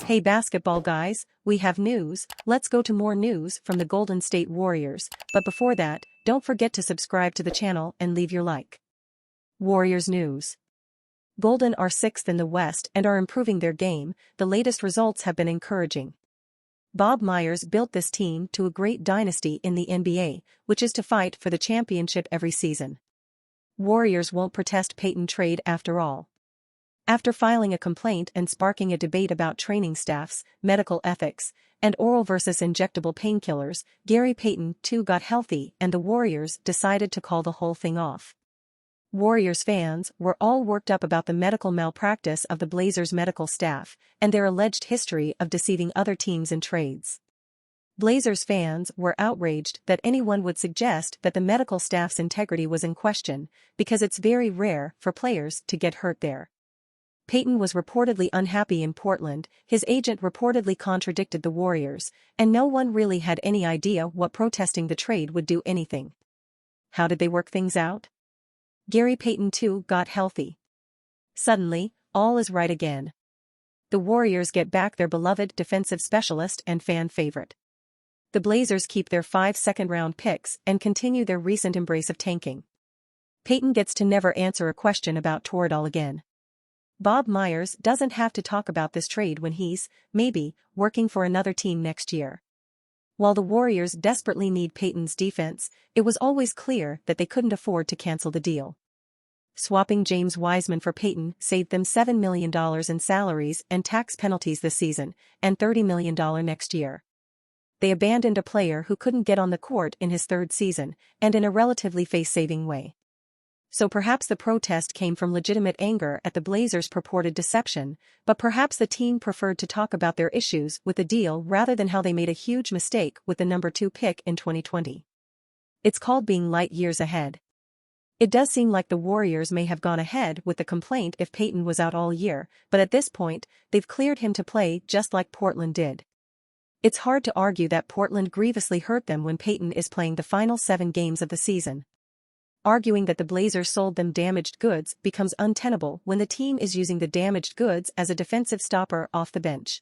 Hey basketball guys, we have news. Let's go to more news from the Golden State Warriors, but before that, don't forget to subscribe to the channel and leave your like. Warriors news. Golden are 6th in the West and are improving their game. The latest results have been encouraging. Bob Myers built this team to a great dynasty in the NBA, which is to fight for the championship every season. Warriors won't protest Payton trade after all. After filing a complaint and sparking a debate about training staffs, medical ethics, and oral versus injectable painkillers, Gary Payton too got healthy and the Warriors decided to call the whole thing off. Warriors fans were all worked up about the medical malpractice of the Blazers medical staff and their alleged history of deceiving other teams in trades. Blazers fans were outraged that anyone would suggest that the medical staff's integrity was in question because it's very rare for players to get hurt there. Payton was reportedly unhappy in Portland, his agent reportedly contradicted the Warriors, and no one really had any idea what protesting the trade would do anything. How did they work things out? Gary Payton too got healthy. Suddenly, all is right again. The Warriors get back their beloved defensive specialist and fan favorite. The Blazers keep their 5 second-round picks and continue their recent embrace of tanking. Payton gets to never answer a question about Toradol again. Bob Myers doesn't have to talk about this trade when he's, maybe, working for another team next year. While the Warriors desperately need Payton's defense, it was always clear that they couldn't afford to cancel the deal. Swapping James Wiseman for Payton saved them $7 million in salaries and tax penalties this season, and $30 million next year. They abandoned a player who couldn't get on the court in his third season, and in a relatively face-saving way. So perhaps the protest came from legitimate anger at the Blazers' purported deception, but perhaps the team preferred to talk about their issues with the deal rather than how they made a huge mistake with the number 2 pick in 2020. It's called being light years ahead. It does seem like the Warriors may have gone ahead with the complaint if Payton was out all year, but at this point, they've cleared him to play just like Portland did. It's hard to argue that Portland grievously hurt them when Payton is playing the final 7 games of the season. Arguing that the Blazers sold them damaged goods becomes untenable when the team is using the damaged goods as a defensive stopper off the bench.